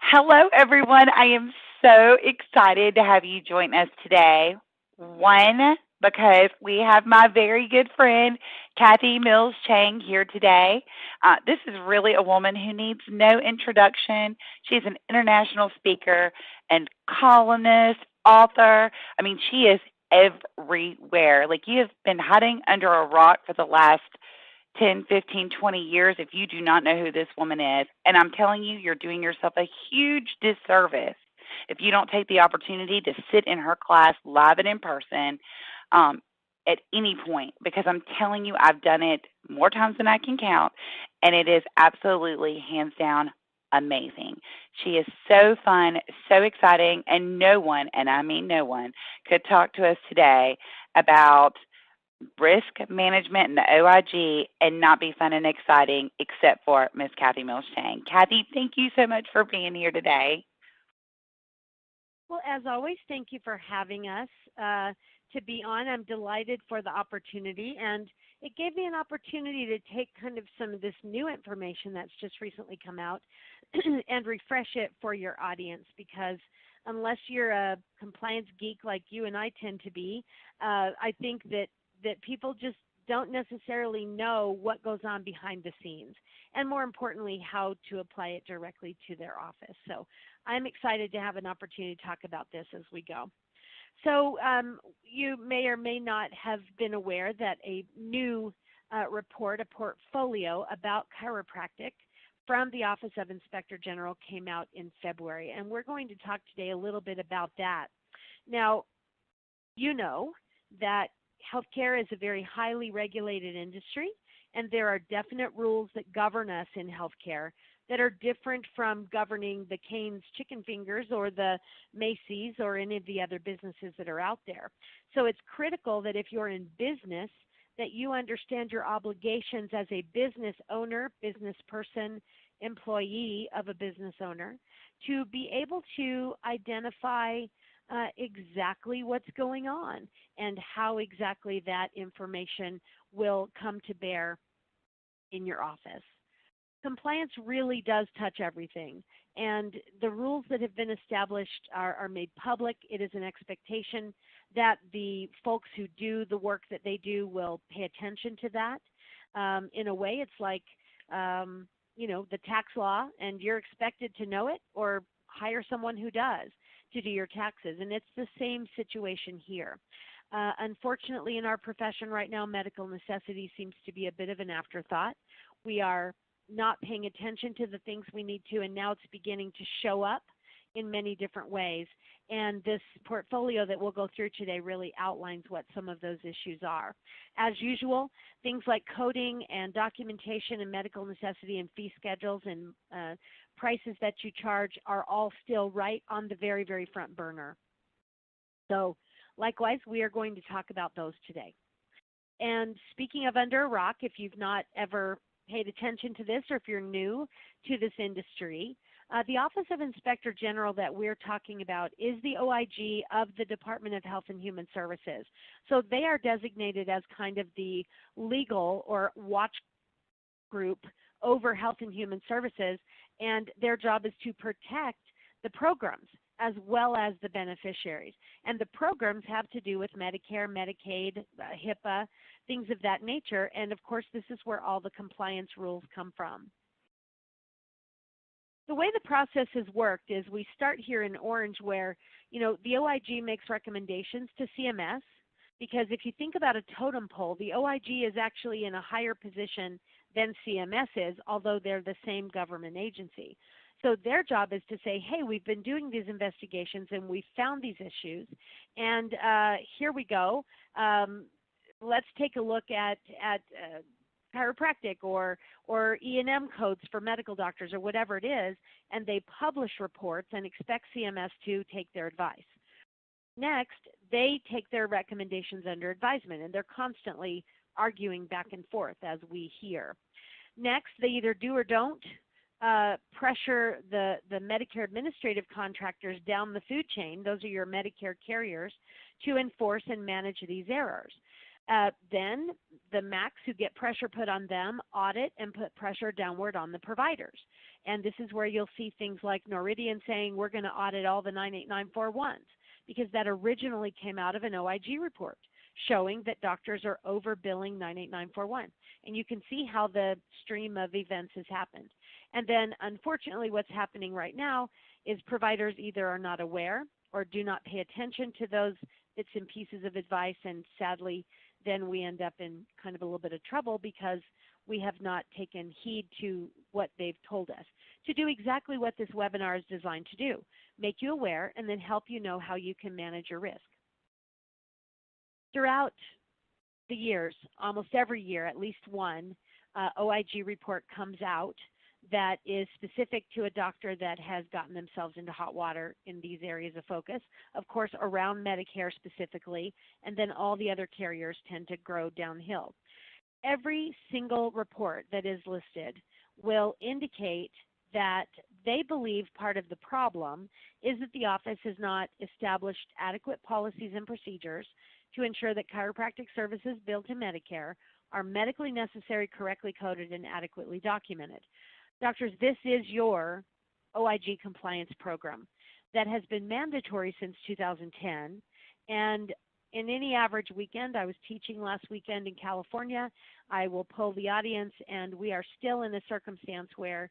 Hello, everyone. I am so excited to have you join us today. One, because we have my very good friend, Kathy Mills Chang, here today. This is really a woman who needs no introduction. She's an international speaker and columnist, author. I mean, she is everywhere. Like, you have been hiding under a rock for the last 10, 15, 20 years if you do not know who this woman is. And I'm telling you, you're doing yourself a huge disservice if you don't take the opportunity to sit in her class live and in person at any point, because I'm telling you, I've done it more times than I can count, and it is absolutely, hands down, amazing. She is so fun, so exciting, and no one, and I mean no one, could talk to us today about risk management and the OIG and not be fun and exciting except for Miss Kathy Mills Chang. Kathy, thank you so much for being here today. Well, as always, thank you for having us to be on. I'm delighted for the opportunity, and it gave me an opportunity to take kind of some of this new information that's just recently come out and refresh it for your audience, because unless you're a compliance geek like you and I tend to be, I think that people just don't necessarily know what goes on behind the scenes, and more importantly, how to apply it directly to their office. So I'm excited to have an opportunity to talk about this as we go. So you may or may not have been aware that a new report, a portfolio about chiropractic from the Office of Inspector General came out in February, and we're going to talk today a little bit about that. Now, you know that healthcare is a very highly regulated industry, and there are definite rules that govern us in healthcare that are different from governing the Cane's Chicken Fingers or the Macy's or any of the other businesses that are out there. So it's critical that if you're in business, that you understand your obligations as a business owner, business person, employee of a business owner, to be able to identify exactly what's going on and how exactly that information will come to bear in your office. Compliance really does touch everything, and the rules that have been established are made public. It is an expectation that the folks who do the work that they do will pay attention to that. In a way, it's like, the tax law, and you're expected to know it or hire someone who does to do your taxes, and it's the same situation here. Unfortunately, in our profession right now, medical necessity seems to be a bit of an afterthought. We are not paying attention to the things we need to, and now it's beginning to show up in many different ways. And this portfolio that we'll go through today really outlines what some of those issues are. As usual, things like coding and documentation and medical necessity and fee schedules and prices that you charge are all still right on the very, very front burner. So likewise, we are going to talk about those today. And speaking of under a rock, if you've not ever paid attention to this, or if you're new to this industry, the Office of Inspector General that we're talking about is the OIG of the Department of Health and Human Services. So they are designated as kind of the legal or watch group over Health and Human Services, and their job is to protect the programs as well as the beneficiaries. And the programs have to do with Medicare, Medicaid, HIPAA, things of that nature. And of course, this is where all the compliance rules come from. The way the process has worked is we start here in orange where, the OIG makes recommendations to CMS, because if you think about a totem pole, the OIG is actually in a higher position than CMS is, although they're the same government agency. So their job is to say, hey, we've been doing these investigations and we found these issues, and here we go. Let's take a look at chiropractic or E&M codes for medical doctors or whatever it is, and they publish reports and expect CMS to take their advice. Next, they take their recommendations under advisement, and they're constantly arguing back and forth, as we hear. Next, they either do or don't pressure the Medicare administrative contractors down the food chain, those are your Medicare carriers, to enforce and manage these errors. Then the MACs who get pressure put on them audit and put pressure downward on the providers. And this is where you'll see things like Noridian saying we're going to audit all the 98941s, because that originally came out of an OIG report showing that doctors are overbilling 98941. And you can see how the stream of events has happened. And then unfortunately what's happening right now is providers either are not aware or do not pay attention to those bits and pieces of advice, and sadly then we end up in kind of a little bit of trouble because we have not taken heed to what they've told us to do, exactly what this webinar is designed to do: make you aware and then help you know how you can manage your risk. Throughout the years, almost every year, at least one OIG report comes out that is specific to a doctor that has gotten themselves into hot water in these areas of focus, of course around Medicare specifically, and then all the other carriers tend to grow downhill. Every single report that is listed will indicate that they believe part of the problem is that the office has not established adequate policies and procedures to ensure that chiropractic services billed to Medicare are medically necessary, correctly coded, and adequately documented. Doctors, this is your OIG compliance program that has been mandatory since 2010, and in any average weekend, I was teaching last weekend in California, I will poll the audience, and we are still in a circumstance where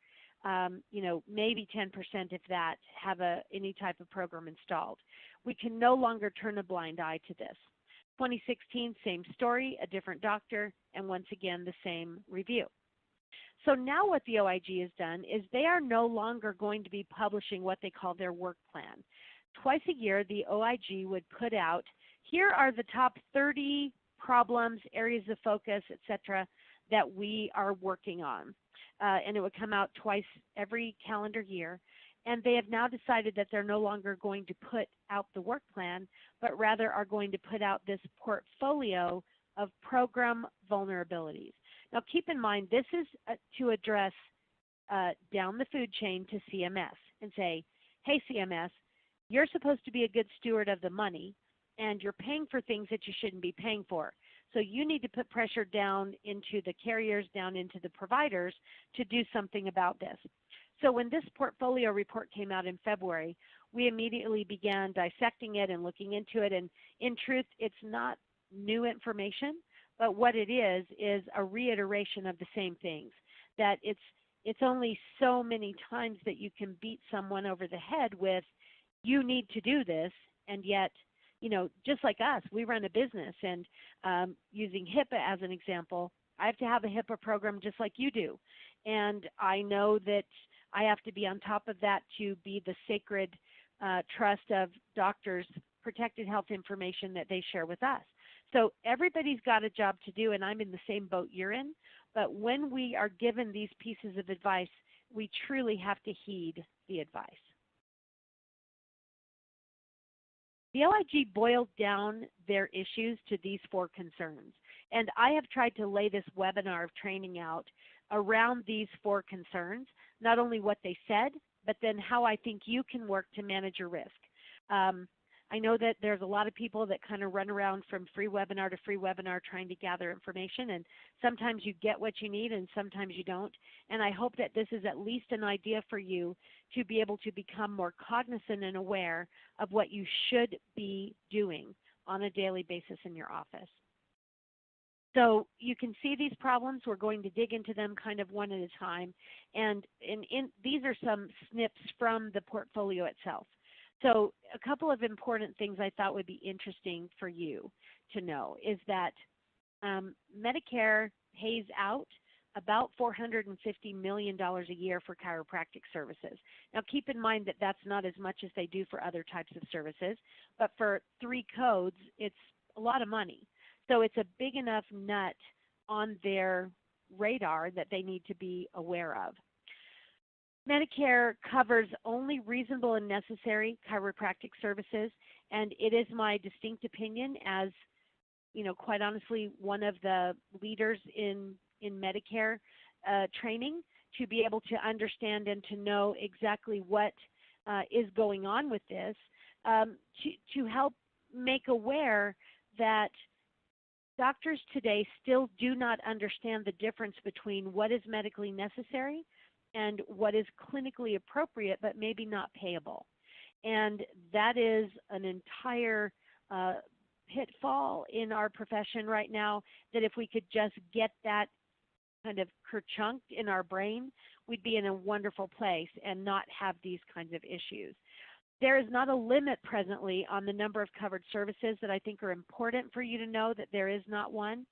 maybe 10%, if that, have any type of program installed. We can no longer turn a blind eye to this. 2016, same story, a different doctor, and once again, the same review. So now what the OIG has done is they are no longer going to be publishing what they call their work plan. Twice a year, the OIG would put out, here are the top 30 problems, areas of focus, etc., that we are working on. And it would come out twice every calendar year. And they have now decided that they're no longer going to put out the work plan, but rather are going to put out this portfolio of program vulnerabilities. Now keep in mind, this is to address down the food chain to CMS and say, hey CMS, you're supposed to be a good steward of the money, and you're paying for things that you shouldn't be paying for. So you need to put pressure down into the carriers, down into the providers to do something about this. So when this portfolio report came out in February, we immediately began dissecting it and looking into it. And in truth, it's not new information, but what it is a reiteration of the same things. That it's only so many times that you can beat someone over the head with, you need to do this, and yet, just like us, we run a business, and using HIPAA as an example, I have to have a HIPAA program just like you do. And I know that I have to be on top of that to be the sacred trust of doctors' protected health information that they share with us. So everybody's got a job to do, and I'm in the same boat you're in. But when we are given these pieces of advice, we truly have to heed the advice. The OIG boiled down their issues to these 4 concerns. And I have tried to lay this webinar of training out around these 4 concerns, not only what they said, but then how I think you can work to manage your risk. I know that there's a lot of people that kind of run around from free webinar to free webinar trying to gather information, and sometimes you get what you need and sometimes you don't. And I hope that this is at least an idea for you to be able to become more cognizant and aware of what you should be doing on a daily basis in your office. So you can see these problems. We're going to dig into them kind of one at a time. And these are some snips from the portfolio itself. So a couple of important things I thought would be interesting for you to know is that Medicare pays out about $450 million a year for chiropractic services. Now keep in mind that that's not as much as they do for other types of services, but for 3 codes, it's a lot of money. So it's a big enough nut on their radar that they need to be aware of. Medicare covers only reasonable and necessary chiropractic services, and it is my distinct opinion as, quite honestly, one of the leaders in Medicare training to be able to understand and to know exactly what is going on with this, to help make aware that doctors today still do not understand the difference between what is medically necessary and what is clinically appropriate but maybe not payable. And that is an entire pitfall in our profession right now, that if we could just get that kind of kerchunked in our brain, we'd be in a wonderful place and not have these kinds of issues. There is not a limit presently on the number of covered services that I think are important for you to know, that there is not one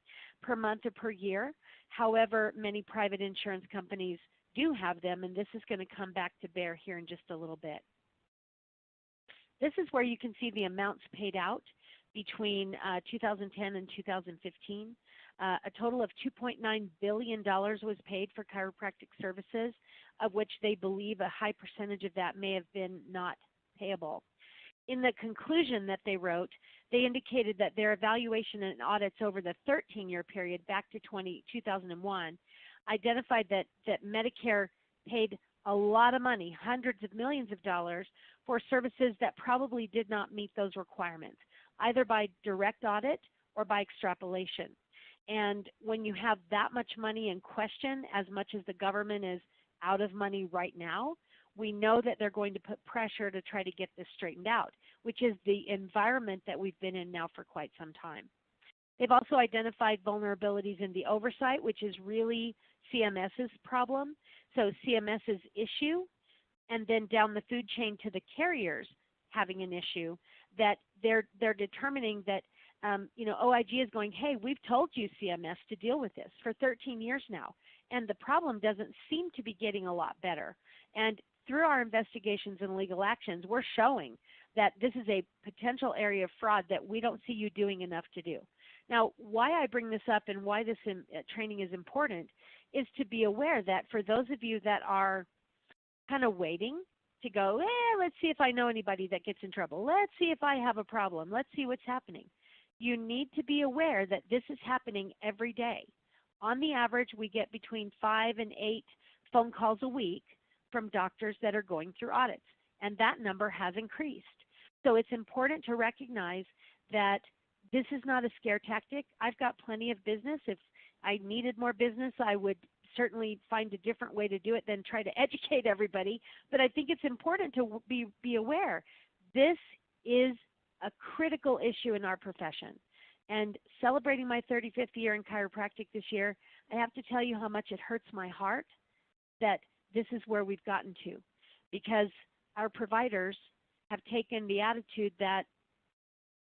per month or per year. However, many private insurance companies do have them, and this is going to come back to bear here in just a little bit. This is where you can see the amounts paid out between 2010 and 2015. A total of $2.9 billion was paid for chiropractic services, of which they believe a high percentage of that may have been not payable. In the conclusion that they wrote, they indicated that their evaluation and audits over the 13-year period back to 2001 identified that Medicare paid a lot of money, hundreds of millions of dollars, for services that probably did not meet those requirements, either by direct audit or by extrapolation. And when you have that much money in question, as much as the government is out of money right now, we know that they're going to put pressure to try to get this straightened out, which is the environment that we've been in now for quite some time. They've also identified vulnerabilities in the oversight, which is really CMS's problem. So CMS's issue, and then down the food chain to the carriers having an issue, that they're determining that OIG is going, hey, we've told you, CMS, to deal with this for 13 years now, and the problem doesn't seem to be getting a lot better. And through our investigations and legal actions, we're showing that this is a potential area of fraud that we don't see you doing enough to do. Now, why I bring this up and why this training is important is to be aware that for those of you that are kind of waiting to go, let's see if I know anybody that gets in trouble. Let's see if I have a problem. Let's see what's happening. You need to be aware that this is happening every day. On the average, we get between 5 and 8 phone calls a week from doctors that are going through audits, and that number has increased. So it's important to recognize that this is not a scare tactic. I've got plenty of business. If I needed more business, I would certainly find a different way to do it than try to educate everybody. But I think it's important to be aware. This is a critical issue in our profession. And celebrating my 35th year in chiropractic this year, I have to tell you how much it hurts my heart that this is where we've gotten to, because our providers have taken the attitude that,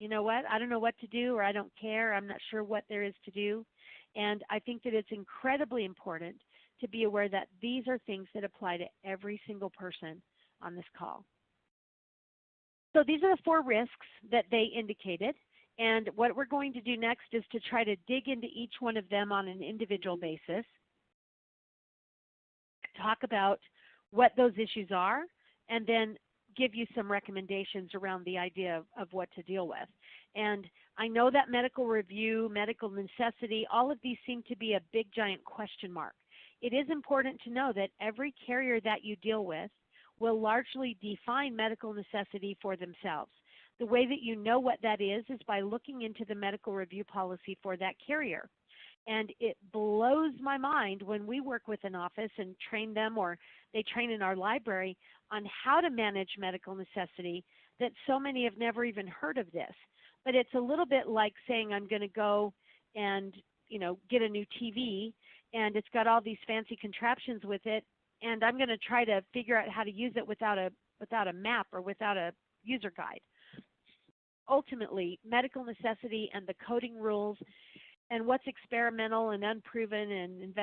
you know what, I don't know what to do, or I don't care, I'm not sure what there is to do. And I think that it's incredibly important to be aware that these are things that apply to every single person on this call. So these are the 4 risks that they indicated. And what we're going to do next is to try to dig into each one of them on an individual basis, talk about what those issues are, and then give you some recommendations around the idea of what to deal with. And I know that medical review, medical necessity, all of these seem to be a big giant question mark. It is important to know that every carrier that you deal with will largely define medical necessity for themselves. The way that you know what that is by looking into the medical review policy for that carrier. And it blows my mind when we work with an office and train them, or they train in our library, on how to manage medical necessity, that so many have never even heard of this. But it's a little bit like saying I'm going to go and get a new TV, and it's got all these fancy contraptions with it, and I'm going to try to figure out how to use it without a map or without a user guide. Ultimately, medical necessity and the coding rules and what's experimental and unproven and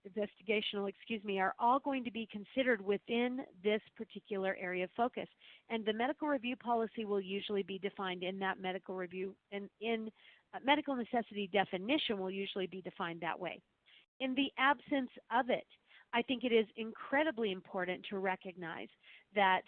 investigational, are all going to be considered within this particular area of focus. And the medical review policy will usually be defined in that medical review, and in medical necessity definition will usually be defined that way. In the absence of it, I think it is incredibly important to recognize that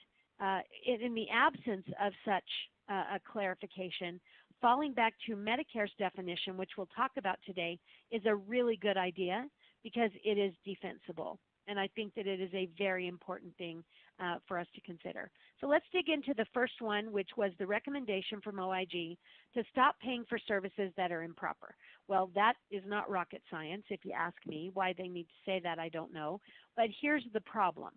in the absence of such a clarification, falling back to Medicare's definition, which we'll talk about today, is a really good idea because it is defensible. And I think that it is a very important thing for us to consider. So let's dig into the first one, which was the recommendation from OIG to stop paying for services that are improper. Well, that is not rocket science, if you ask me. Why they need to say that, I don't know. But here's the problem.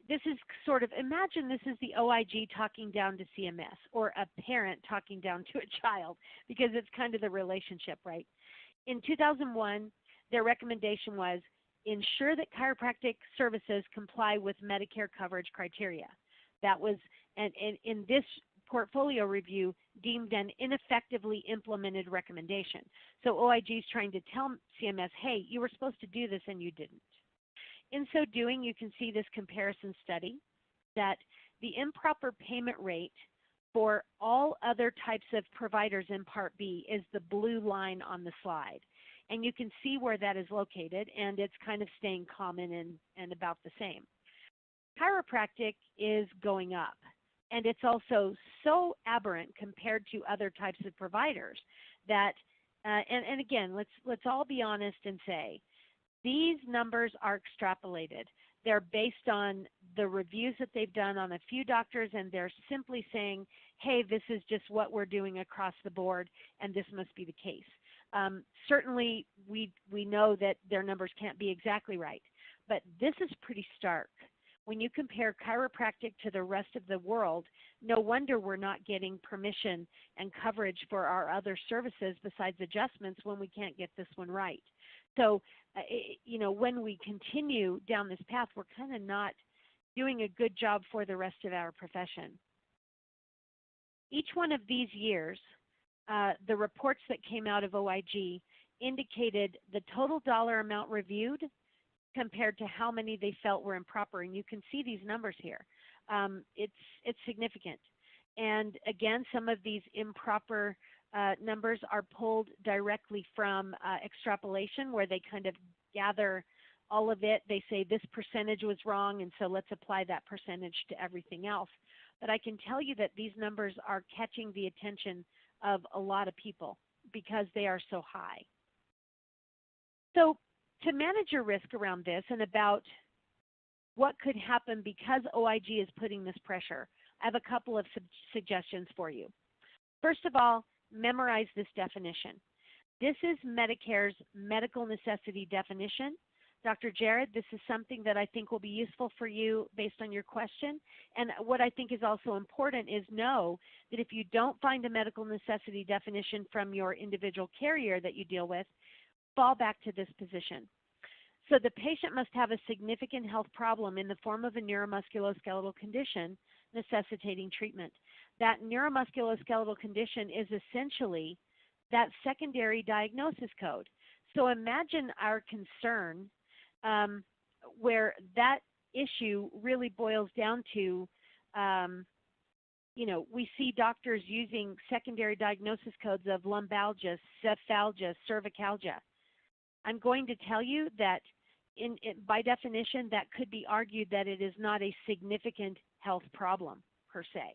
This is sort of, imagine this is the OIG talking down to CMS, or a parent talking down to a child, because it's kind of the relationship, right? In 2001, their recommendation was ensure that chiropractic services comply with Medicare coverage criteria. That was, and in this portfolio review, deemed an ineffectively implemented recommendation. So OIG is trying to tell CMS, hey, you were supposed to do this and you didn't. In so doing, you can see this comparison study that the improper payment rate for all other types of providers in Part B is the blue line on the slide. And you can see where that is located, and it's kind of staying common and about the same. Chiropractic is going up, and it's also so aberrant compared to other types of providers that, and again, let's all be honest and say, these numbers are extrapolated. They're based on the reviews that they've done on a few doctors, and they're simply saying, hey, this is just what we're doing across the board, and this must be the case. Certainly, we know that their numbers can't be exactly right, but this is pretty stark. When you compare chiropractic to the rest of the world, no wonder we're not getting permission and coverage for our other services besides adjustments when we can't get this one right. So, when we continue down this path, we're kind of not doing a good job for the rest of our profession. Each one of these years, the reports that came out of OIG indicated the total dollar amount reviewed compared to how many they felt were improper. And you can see these numbers here. It's significant. And again, some of these improper numbers are pulled directly from extrapolation, where they kind of gather all of it. They say this percentage was wrong, and so let's apply that percentage to everything else. But I can tell you that these numbers are catching the attention of a lot of people because they are so high. So to manage your risk around this and about what could happen because OIG is putting this pressure, I have a couple of suggestions for you. First of all, memorize this definition. This is Medicare's medical necessity definition. Dr. Jared, this is something that I think will be useful for you based on your question. And what I think is also important is know that if you don't find a medical necessity definition from your individual carrier that you deal with, fall back to this position. So the patient must have a significant health problem in the form of a neuromusculoskeletal condition necessitating treatment. That neuromusculoskeletal condition is essentially that secondary diagnosis code. So imagine our concern where that issue really boils down to, we see doctors using secondary diagnosis codes of lumbalgia, cephalgia, cervicalgia. I'm going to tell you that by definition, that could be argued that it is not a significant health problem per se.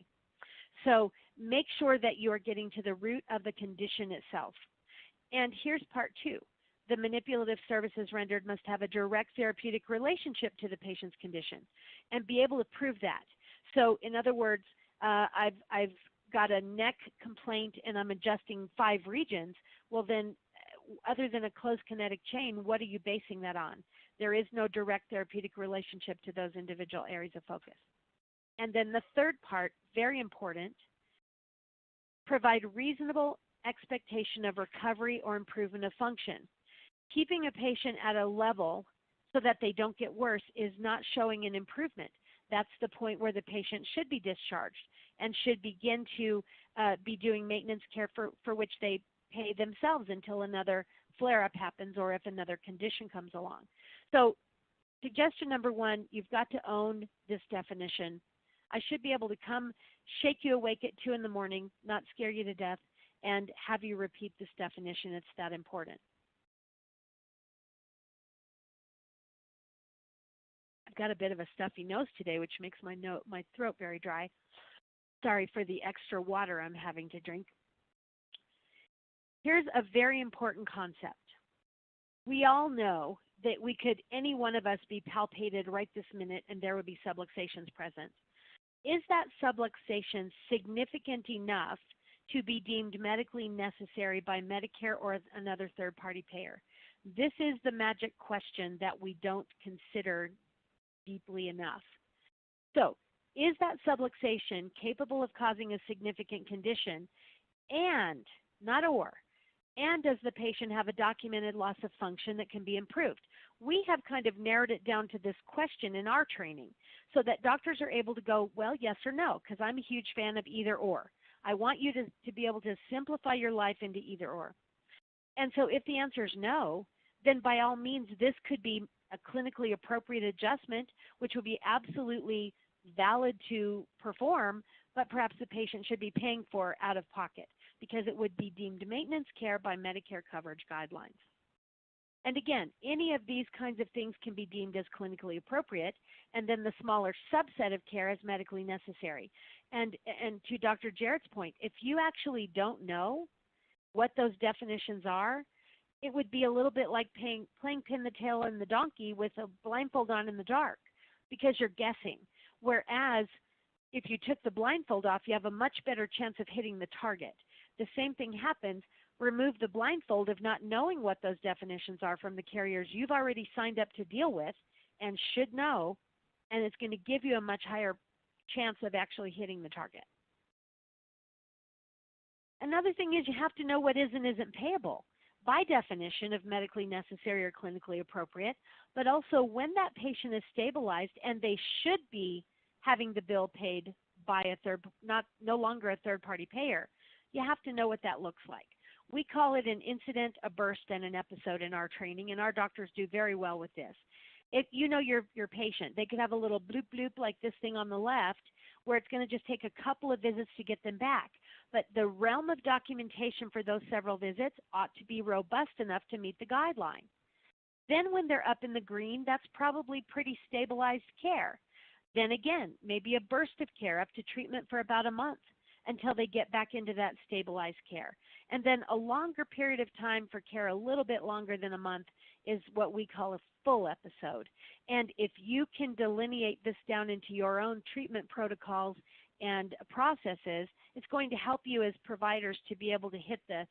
So make sure that you are getting to the root of the condition itself. And here's part two. The manipulative services rendered must have a direct therapeutic relationship to the patient's condition and be able to prove that. So in other words, I've got a neck complaint and I'm adjusting 5 regions. Well then, other than a closed kinetic chain, what are you basing that on? There is no direct therapeutic relationship to those individual areas of focus. And then the third part, very important, provide reasonable expectation of recovery or improvement of function. Keeping a patient at a level so that they don't get worse is not showing an improvement. That's the point where the patient should be discharged and should begin to be doing maintenance care for which they pay themselves until another flare-up happens or if another condition comes along. So suggestion number 1, you've got to own this definition. I should be able to come shake you awake at 2 in the morning, not scare you to death, and have you repeat this definition. It's that important. I've got a bit of a stuffy nose today, which makes my throat very dry. Sorry for the extra water I'm having to drink. Here's a very important concept. We all know that we could, any one of us, be palpated right this minute and there would be subluxations present. Is that subluxation significant enough to be deemed medically necessary by Medicare or another third-party payer? This is the magic question that we don't consider deeply enough. So, is that subluxation capable of causing a significant condition, and, not or, and does the patient have a documented loss of function that can be improved? We have kind of narrowed it down to this question in our training so that doctors are able to go, well, yes or no, because I'm a huge fan of either or. I want you to be able to simplify your life into either or. And so if the answer is no, then by all means, this could be a clinically appropriate adjustment, which would be absolutely valid to perform, but perhaps the patient should be paying for out of pocket because it would be deemed maintenance care by Medicare coverage guidelines. And again, any of these kinds of things can be deemed as clinically appropriate, and then the smaller subset of care as medically necessary. And to Dr. Jarrett's point, if you actually don't know what those definitions are, it would be a little bit like playing pin the tail on the donkey with a blindfold on in the dark because you're guessing. Whereas if you took the blindfold off, you have a much better chance of hitting the target. The same thing happens. Remove the blindfold of not knowing what those definitions are from the carriers you've already signed up to deal with and should know, and it's going to give you a much higher chance of actually hitting the target. Another thing is you have to know what is and isn't payable by definition of medically necessary or clinically appropriate, but also when that patient is stabilized and they should be having the bill paid by no longer a third-party payer, you have to know what that looks like. We call it an incident, a burst, and an episode in our training, and our doctors do very well with this. If you know your patient, they could have a little bloop bloop like this thing on the left where it's going to just take a couple of visits to get them back. But the realm of documentation for those several visits ought to be robust enough to meet the guideline. Then when they're up in the green, that's probably pretty stabilized care. Then again, maybe a burst of care up to treatment for about a month until they get back into that stabilized care. And then a longer period of time for care, a little bit longer than a month, is what we call a full episode. And if you can delineate this down into your own treatment protocols and processes, it's going to help you as providers to be able to hit the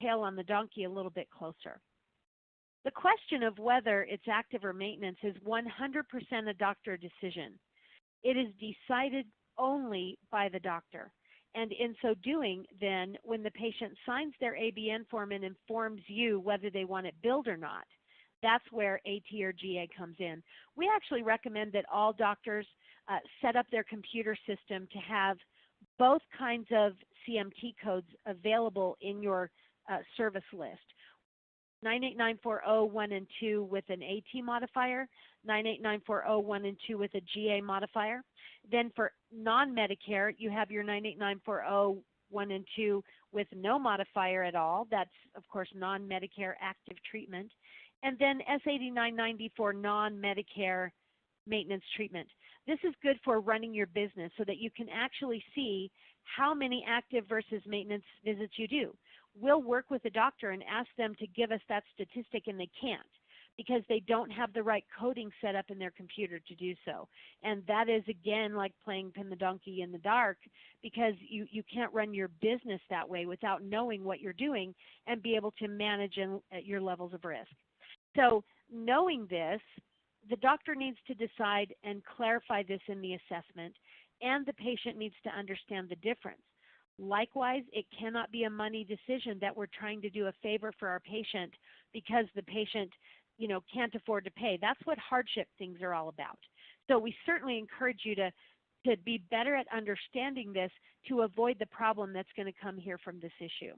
tail on the donkey a little bit closer. The question of whether it's active or maintenance is 100% a doctor decision. It is decided only by the doctor. And in so doing, then, when the patient signs their ABN form and informs you whether they want it billed or not, that's where AT or GA comes in. We actually recommend that all doctors set up their computer system to have both kinds of CMT codes available in your service list. 989401 1 and 2 with an AT modifier, 989401 1 and 2 with a GA modifier. Then for non-Medicare, you have your 989401 1 and 2 with no modifier at all. That's, of course, non-Medicare active treatment. And then S8990 for non-Medicare maintenance treatment. This is good for running your business so that you can actually see how many active versus maintenance visits you do. We'll work with the doctor and ask them to give us that statistic, and they can't because they don't have the right coding set up in their computer to do so. And that is, again, like playing pin the donkey in the dark because you can't run your business that way without knowing what you're doing and be able to manage your levels of risk. So knowing this, the doctor needs to decide and clarify this in the assessment, and the patient needs to understand the difference. Likewise, it cannot be a money decision that we're trying to do a favor for our patient because the patient, can't afford to pay. That's what hardship things are all about. So we certainly encourage you to be better at understanding this to avoid the problem that's going to come here from this issue.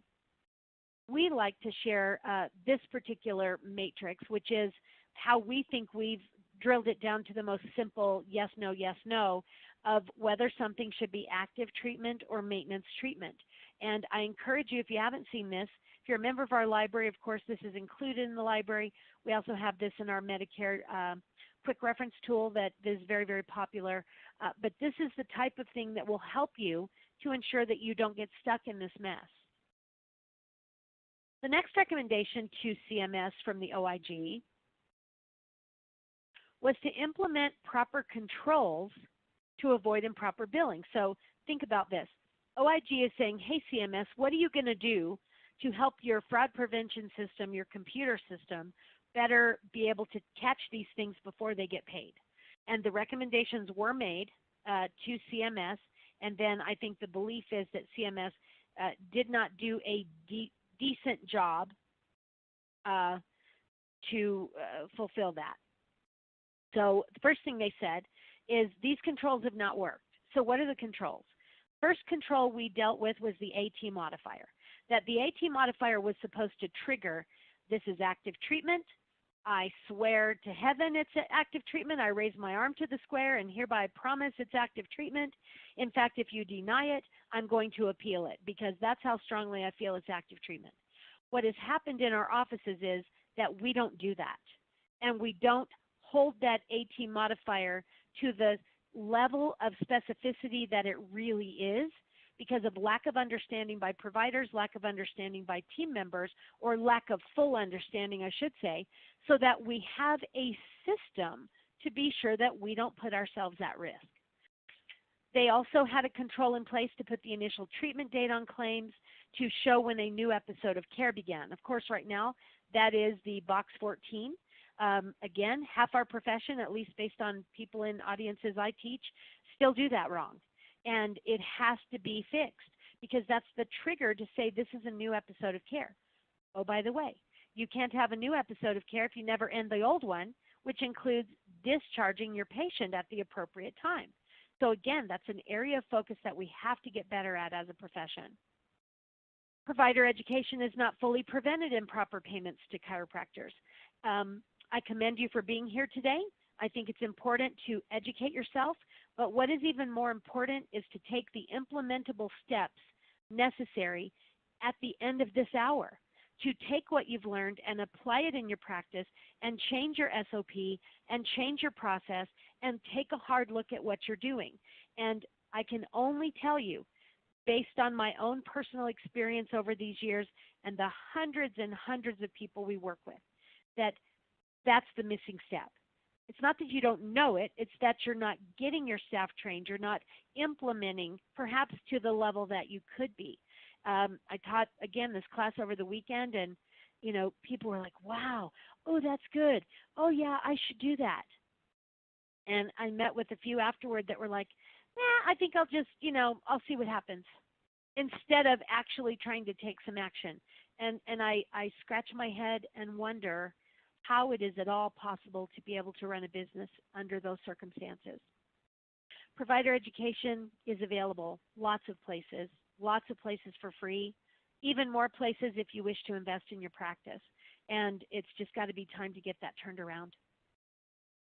We like to share this particular matrix, which is how we think we've drilled it down to the most simple yes, no, of whether something should be active treatment or maintenance treatment. And I encourage you, if you haven't seen this, if you're a member of our library, of course, this is included in the library. We also have this in our Medicare quick reference tool that is very, very popular. But this is the type of thing that will help you to ensure that you don't get stuck in this mess. The next recommendation to CMS from the OIG was to implement proper controls to avoid improper billing. So think about this. OIG is saying, hey, CMS, what are you going to do to help your fraud prevention system, your computer system, better be able to catch these things before they get paid? And the recommendations were made to CMS, and then I think the belief is that CMS did not do a decent job to fulfill that. So the first thing they said is these controls have not worked. So what are the controls? First control we dealt with was the AT modifier, that the AT modifier was supposed to trigger, this is active treatment. I swear to heaven it's active treatment. I raise my arm to the square and hereby promise it's active treatment. In fact, if you deny it, I'm going to appeal it because that's how strongly I feel it's active treatment. What has happened in our offices is that we don't do that, and we don't hold that AT modifier to the level of specificity that it really is because of lack of understanding by providers, lack of understanding by team members, or lack of full understanding, I should say, so that we have a system to be sure that we don't put ourselves at risk. They also had a control in place to put the initial treatment date on claims to show when a new episode of care began. Of course, right now, that is the box 14. Again, half our profession, at least based on people in audiences I teach, still do that wrong. And it has to be fixed because that's the trigger to say this is a new episode of care. Oh, by the way, you can't have a new episode of care if you never end the old one, which includes discharging your patient at the appropriate time. So again, that's an area of focus that we have to get better at as a profession. Provider education is not fully prevented improper payments to chiropractors. I commend you for being here today. I think it's important to educate yourself, but what is even more important is to take the implementable steps necessary at the end of this hour to take what you've learned and apply it in your practice and change your SOP and change your process and take a hard look at what you're doing. And I can only tell you, based on my own personal experience over these years and the hundreds and hundreds of people we work with, that that's the missing step. It's not that you don't know it, it's that you're not getting your staff trained, you're not implementing perhaps to the level that you could be. I taught, again, this class over the weekend, and, you know, people were like, wow, oh, that's good. Oh, yeah, I should do that. And I met with a few afterward that were like, nah, I think I'll just, I'll see what happens, instead of actually trying to take some action. And I scratch my head and wonder how it is at all possible to be able to run a business under those circumstances. Provider education is available lots of places for free, even more places if you wish to invest in your practice. And it's just got to be time to get that turned around.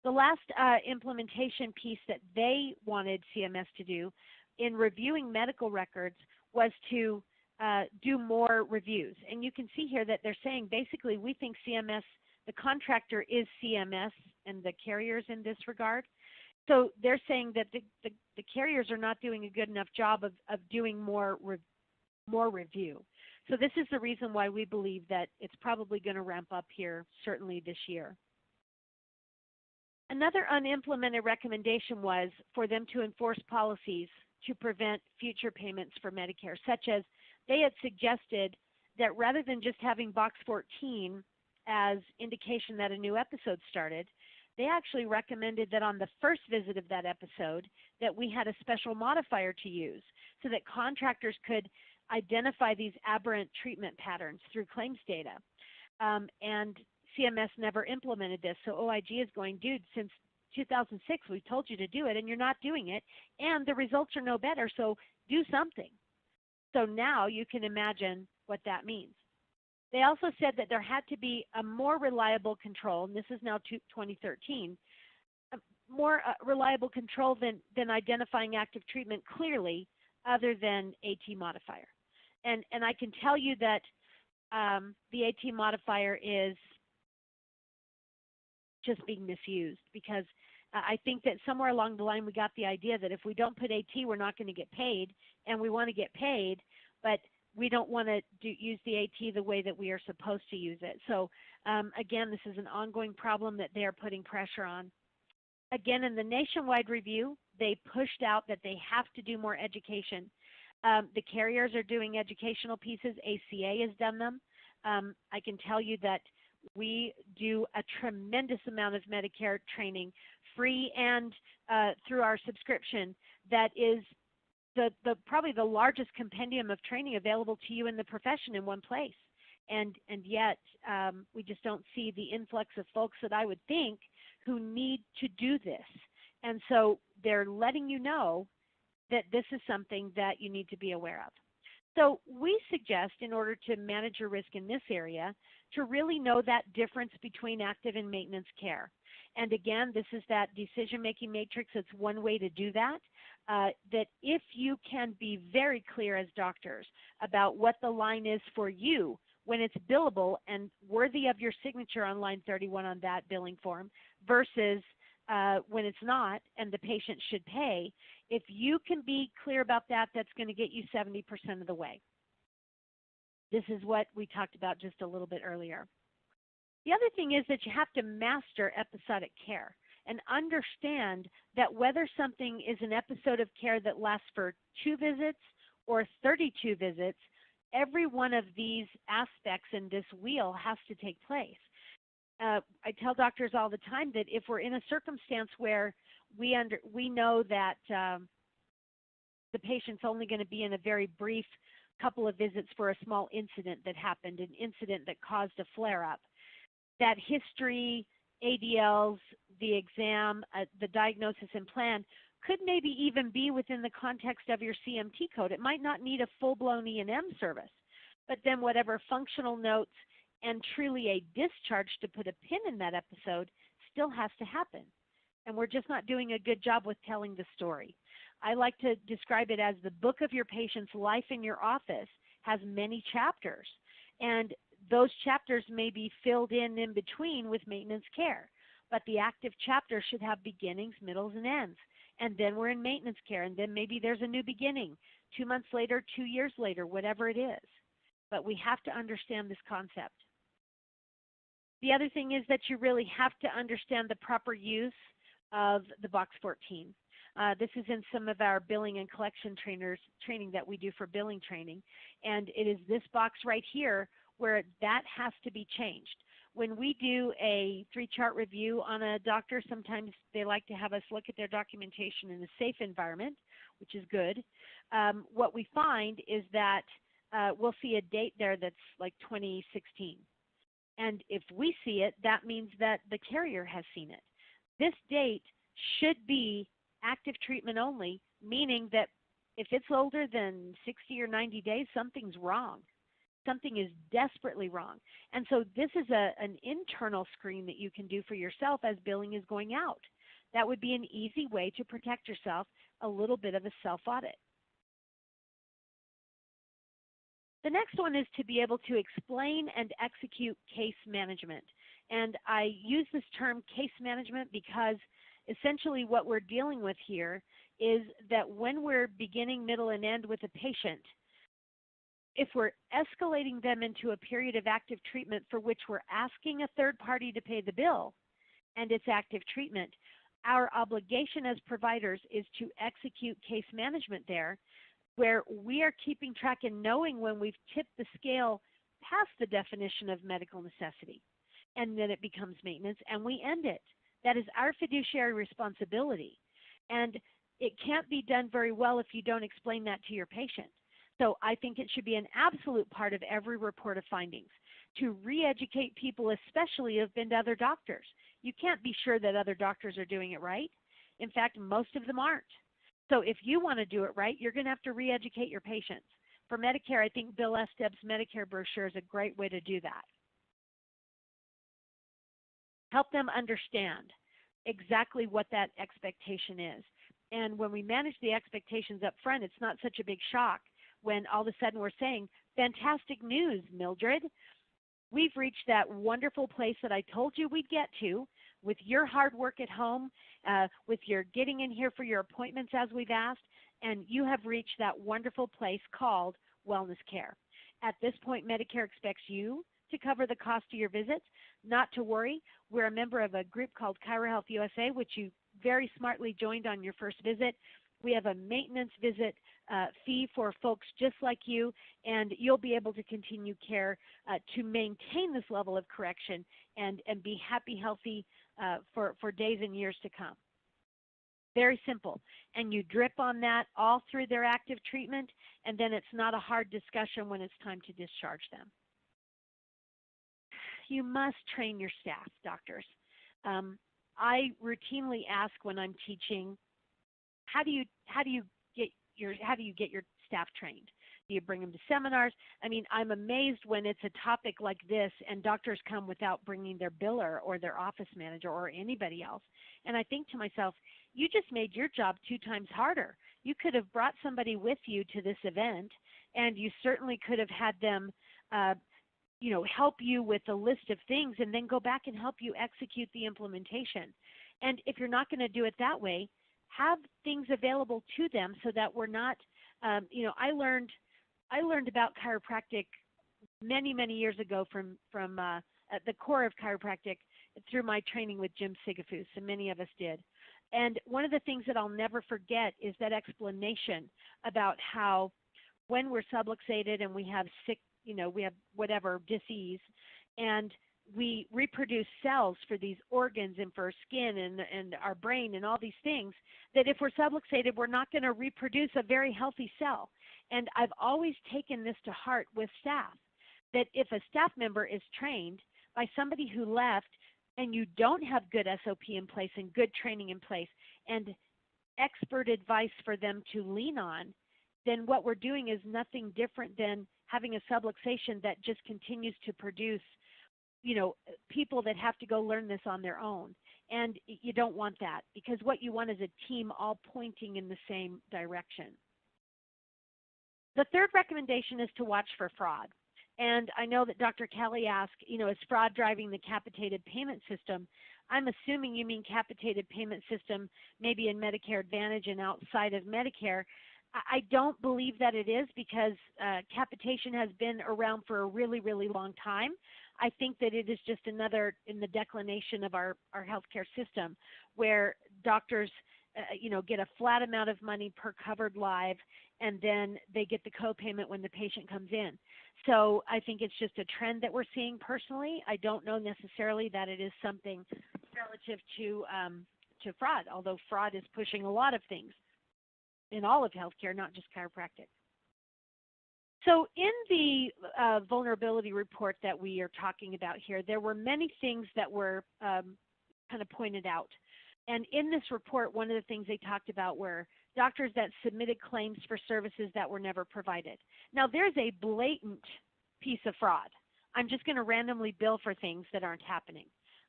The last implementation piece that they wanted CMS to do in reviewing medical records was to do more reviews. And you can see here that they're saying basically we think CMS, the contractor is CMS and the carriers in this regard. So they're saying that the carriers are not doing a good enough job of doing more review. So this is the reason why we believe that it's probably going to ramp up here certainly this year. Another unimplemented recommendation was for them to enforce policies to prevent future payments for Medicare, such as they had suggested that rather than just having box 14 as indication that a new episode started, they actually recommended that on the first visit of that episode that we had a special modifier to use so that contractors could identify these aberrant treatment patterns through claims data. And CMS never implemented this. So OIG is going, dude, since 2006 we've told you to do it and you're not doing it and the results are no better, so do something. So now you can imagine what that means. They also said that there had to be a more reliable control, and this is now 2013, a more reliable control than identifying active treatment clearly other than AT modifier. And I can tell you that the AT modifier is just being misused because I think that somewhere along the line we got the idea that if we don't put AT, we're not going to get paid, and we want to get paid, but we don't want to use the AT the way that we are supposed to use it. So again, this is an ongoing problem that they are putting pressure on. Again, in the nationwide review, they pushed out that they have to do more education. The carriers are doing educational pieces. ACA has done them. I can tell you that we do a tremendous amount of Medicare training, free and through our subscription, that is probably the largest compendium of training available to you in the profession in one place. And yet we just don't see the influx of folks that I would think who need to do this. And so they're letting you know that this is something that you need to be aware of. So we suggest, in order to manage your risk in this area, to really know that difference between active and maintenance care. And again, this is that decision-making matrix. It's one way to do that. That if you can be very clear as doctors about what the line is for you when it's billable and worthy of your signature on line 31 on that billing form versus when it's not and the patient should pay, if you can be clear about that, that's going to get you 70% of the way. This is what we talked about just a little bit earlier. The other thing is that you have to master episodic care and understand that whether something is an episode of care that lasts for 2 visits or 32 visits, every one of these aspects in this wheel has to take place. I tell doctors all the time that if we're in a circumstance where we know that the patient's only going to be in a very brief couple of visits for a small incident that happened, an incident that caused a flare-up, that history, ADLs, the exam, the diagnosis and plan could maybe even be within the context of your CMT code. It might not need a full-blown E&M service, but then whatever functional notes and truly a discharge to put a pin in that episode still has to happen. And we're just not doing a good job with telling the story. I like to describe it as the book of your patient's life in your office has many chapters. And those chapters may be filled in between with maintenance care. But the active chapter should have beginnings, middles, and ends. And then we're in maintenance care, and then maybe there's a new beginning, 2 months later, 2 years later, whatever it is. But we have to understand this concept. The other thing is that you really have to understand the proper use of the Box 14. This is in some of our billing and collection training that we do for billing training. And it is this box right here where that has to be changed. When we do a 3-chart review on a doctor, sometimes they like to have us look at their documentation in a safe environment, which is good. What we find is that we'll see a date there that's like 2016. And if we see it, that means that the carrier has seen it. This date should be active treatment only, meaning that if it's older than 60 or 90 days, something's wrong. Something is desperately wrong. And so this is an internal screen that you can do for yourself as billing is going out. That would be an easy way to protect yourself, a little bit of a self-audit. The next one is to be able to explain and execute case management. And I use this term case management because essentially what we're dealing with here is that when we're beginning, middle, and end with a patient, if we're escalating them into a period of active treatment for which we're asking a third party to pay the bill, and it's active treatment, our obligation as providers is to execute case management there, where we are keeping track and knowing when we've tipped the scale past the definition of medical necessity, and then it becomes maintenance, and we end it. That is our fiduciary responsibility. And it can't be done very well if you don't explain that to your patient. So I think it should be an absolute part of every report of findings to re-educate people, especially who have been to other doctors. You can't be sure that other doctors are doing it right. In fact, most of them aren't. So if you want to do it right, you're going to have to re-educate your patients. For Medicare, I think Bill Esteb's Medicare brochure is a great way to do that. Help them understand exactly what that expectation is. And when we manage the expectations up front, it's not such a big shock when all of a sudden we're saying, fantastic news, Mildred. We've reached that wonderful place that I told you we'd get to with your hard work at home, with your getting in here for your appointments as we've asked, and you have reached that wonderful place called wellness care. At this point, Medicare expects you to cover the cost of your visits. Not to worry, we're a member of a group called ChiroHealthUSA, which you very smartly joined on your first visit. We have a maintenance visit fee for folks just like you, and you'll be able to continue care to maintain this level of correction and be happy, healthy for days and years to come. Very simple. And you drip on that all through their active treatment, and then it's not a hard discussion when it's time to discharge them. You must train your staff, doctors. I routinely ask when I'm teaching, how do you get your staff trained? Do you bring them to seminars? I mean, I'm amazed when it's a topic like this and doctors come without bringing their biller or their office manager or anybody else. And I think to myself, you just made your job 2 times harder. You could have brought somebody with you to this event, and you certainly could have had them help you with a list of things and then go back and help you execute the implementation. And if you're not going to do it that way, have things available to them so that we're not, I learned about chiropractic many, many years ago from at the core of chiropractic through my training with Jim Sigafus, and many of us did. And one of the things that I'll never forget is that explanation about how when we're subluxated and we have sick, we have whatever disease, and we reproduce cells for these organs and for skin and our brain and all these things, that if we're subluxated, we're not going to reproduce a very healthy cell. And I've always taken this to heart with staff, that if a staff member is trained by somebody who left and you don't have good SOP in place and good training in place and expert advice for them to lean on, then what we're doing is nothing different than having a subluxation that just continues to produce people that have to go learn this on their own. And you don't want that, because what you want is a team all pointing in the same direction. The third recommendation is to watch for fraud. And I know that Dr. Kelly asked, is fraud driving the capitated payment system? I'm assuming you mean capitated payment system maybe in Medicare Advantage and outside of Medicare. I don't believe that it is, because capitation has been around for a really, really long time. I think that it is just another in the declination of our healthcare system, where doctors get a flat amount of money per covered live, and then they get the copayment when the patient comes in. So I think it's just a trend that we're seeing personally. I don't know necessarily that it is something relative to fraud, although fraud is pushing a lot of things in all of healthcare, not just chiropractic. So in the vulnerability report that we are talking about here, there were many things that were kind of pointed out. And in this report, one of the things they talked about were doctors that submitted claims for services that were never provided. Now, there's a blatant piece of fraud. I'm just going to randomly bill for things that aren't happening.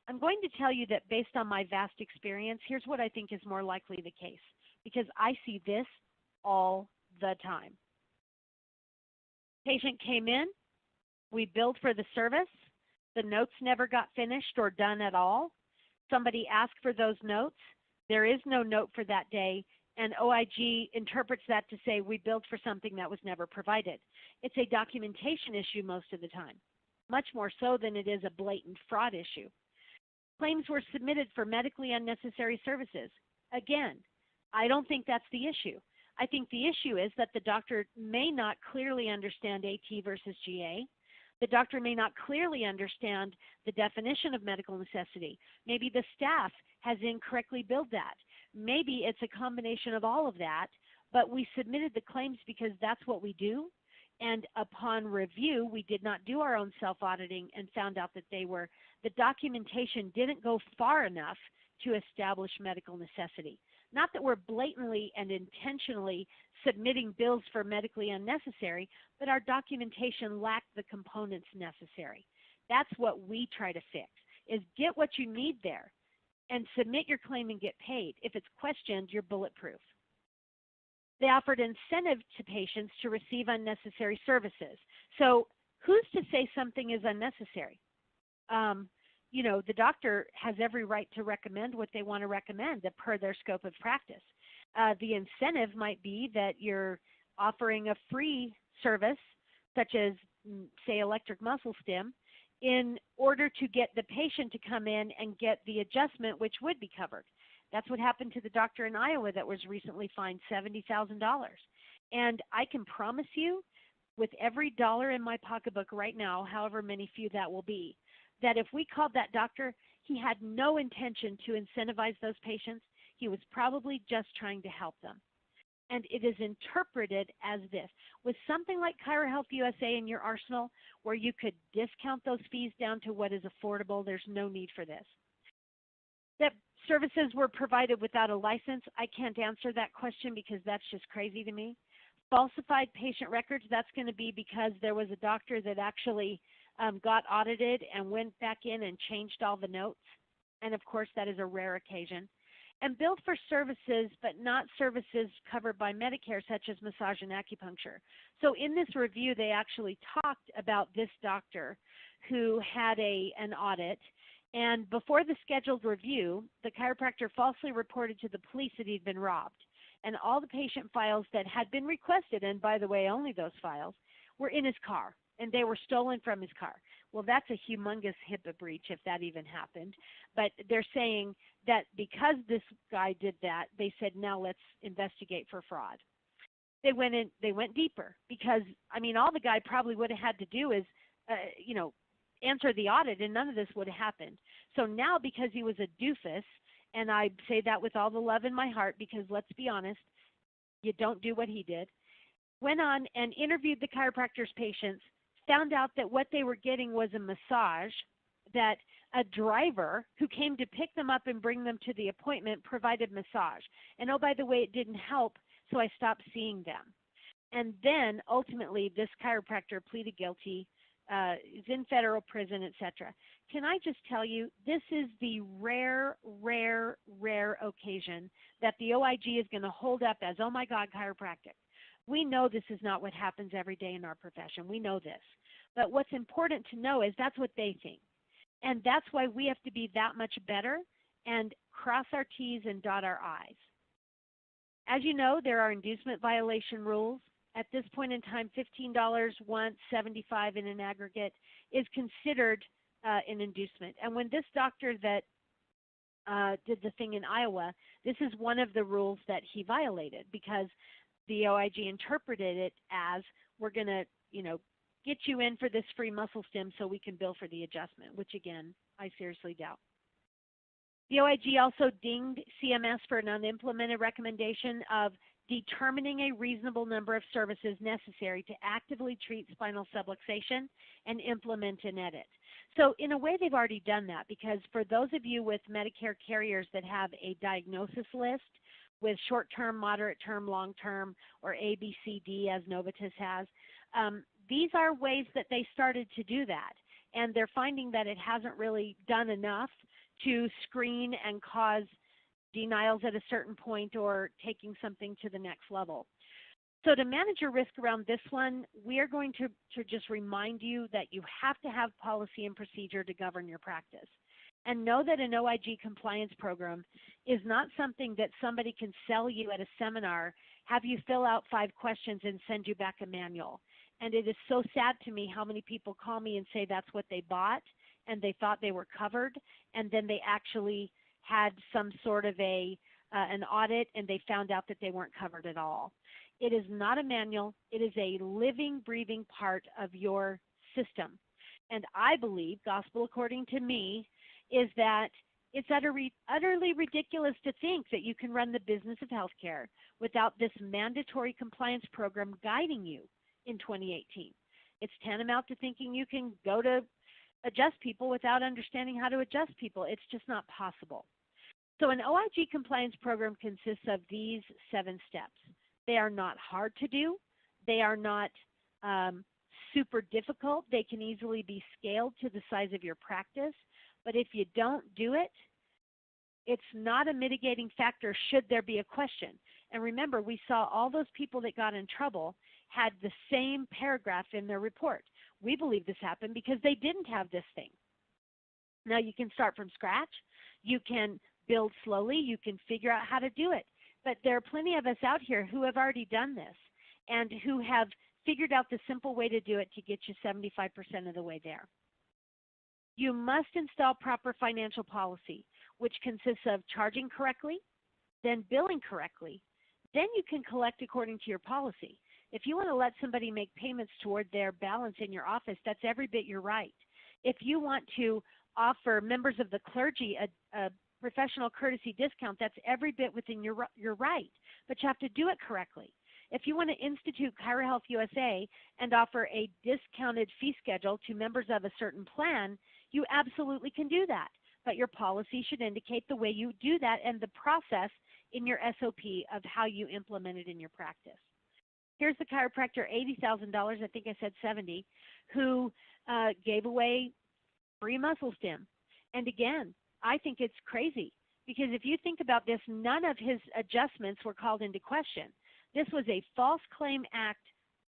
I'm going to tell you that based on my vast experience, here's what I think is more likely the case, because I see this all the time. Patient came in, we billed for the service, the notes never got finished or done at all. Somebody asked for those notes, there is no note for that day, and OIG interprets that to say we billed for something that was never provided. It's a documentation issue most of the time, much more so than it is a blatant fraud issue. Claims were submitted for medically unnecessary services. Again, I don't think that's the issue. I think the issue is that the doctor may not clearly understand AT versus GA. The doctor may not clearly understand the definition of medical necessity. Maybe the staff has incorrectly billed that. Maybe it's a combination of all of that, but we submitted the claims because that's what we do. And upon review, we did not do our own self-auditing and found out that the documentation didn't go far enough to establish medical necessity. Not that we're blatantly and intentionally submitting bills for medically unnecessary, but our documentation lacked the components necessary. That's what we try to fix, is get what you need there and submit your claim and get paid. If it's questioned, you're bulletproof. They offered incentive to patients to receive unnecessary services. So who's to say something is unnecessary? The doctor has every right to recommend what they want to recommend per their scope of practice. The incentive might be that you're offering a free service, such as, say, electric muscle stim, in order to get the patient to come in and get the adjustment, which would be covered. That's what happened to the doctor in Iowa that was recently fined $70,000. And I can promise you, with every dollar in my pocketbook right now, however many few that will be, that if we called that doctor, he had no intention to incentivize those patients. He was probably just trying to help them. And it is interpreted as this. With something like ChiroHealthUSA in your arsenal, where you could discount those fees down to what is affordable, there's no need for this. That services were provided without a license, I can't answer that question because that's just crazy to me. Falsified patient records, that's going to be because there was a doctor that actually got audited and went back in and changed all the notes. And of course, that is a rare occasion. And billed for services, but not services covered by Medicare, such as massage and acupuncture. So in this review, they actually talked about this doctor who had an audit. And before the scheduled review, the chiropractor falsely reported to the police that he'd been robbed. And all the patient files that had been requested, and by the way, only those files, were in his car, and they were stolen from his car. Well, that's a humongous HIPAA breach if that even happened. But they're saying that because this guy did that, they said, now let's investigate for fraud. They went deeper because, I mean, all the guy probably would have had to do is, answer the audit, and none of this would have happened. So now because he was a doofus, and I say that with all the love in my heart because let's be honest, you don't do what he did, went on and interviewed the chiropractor's patients, found out that what they were getting was a massage, that a driver who came to pick them up and bring them to the appointment provided massage. And oh, by the way, it didn't help, so I stopped seeing them. And then ultimately this chiropractor pleaded guilty, is in federal prison, etc. Can I just tell you, this is the rare occasion that the OIG is going to hold up as, oh my God, chiropractic. We know this is not what happens every day in our profession. We know this. But what's important to know is that's what they think. And that's why we have to be that much better and cross our T's and dot our I's. As you know, there are inducement violation rules. At this point in time, $15 once, $75 in an aggregate is considered an inducement. And when this doctor that did the thing in Iowa, this is one of the rules that he violated because the OIG interpreted it as, we're going to, get you in for this free muscle stim so we can bill for the adjustment, which again, I seriously doubt. The OIG also dinged CMS for an unimplemented recommendation of determining a reasonable number of services necessary to actively treat spinal subluxation and implement an edit. So in a way, they've already done that because for those of you with Medicare carriers that have a diagnosis list with short-term, moderate-term, long-term, or A, B, C, D, as Novitas has, these are ways that they started to do that. And they're finding that it hasn't really done enough to screen and cause denials at a certain point or taking something to the next level. So to manage your risk around this one, we are going to just remind you that you have to have policy and procedure to govern your practice. And know that an OIG compliance program is not something that somebody can sell you at a seminar, have you fill out 5 questions and send you back a manual. And it is so sad to me how many people call me and say that's what they bought and they thought they were covered, and then they actually had some sort of an audit and they found out that they weren't covered at all. It is not a manual. It is a living, breathing part of your system. And I believe, gospel according to me, is that it's utterly ridiculous to think that you can run the business of healthcare without this mandatory compliance program guiding you in 2018. It's tantamount to thinking you can go to adjust people without understanding how to adjust people. It's just not possible. So an OIG compliance program consists of these 7 steps. They are not hard to do. They are not super difficult. They can easily be scaled to the size of your practice. But if you don't do it, it's not a mitigating factor should there be a question. And remember, we saw all those people that got in trouble had the same paragraph in their report. We believe this happened because they didn't have this thing. Now you can start from scratch. You can build slowly. You can figure out how to do it. But there are plenty of us out here who have already done this and who have figured out the simple way to do it to get you 75% of the way there. You must install proper financial policy. which consists of charging correctly, then billing correctly. Then you can collect according to your policy. If you want to let somebody make payments toward their balance in your office, that's every bit your right. If you want to offer members of the clergy a professional courtesy discount, that's every bit within your right, but you have to do it correctly. If you want to institute ChiroHealthUSA and offer a discounted fee schedule to members of a certain plan, you absolutely can do that, but your policy should indicate the way you do that and the process in your SOP of how you implement it in your practice. Here's the chiropractor, $80,000, I think I said 70, who gave away free muscle stim. And again, I think it's crazy because if you think about this, none of his adjustments were called into question. This was a False Claim Act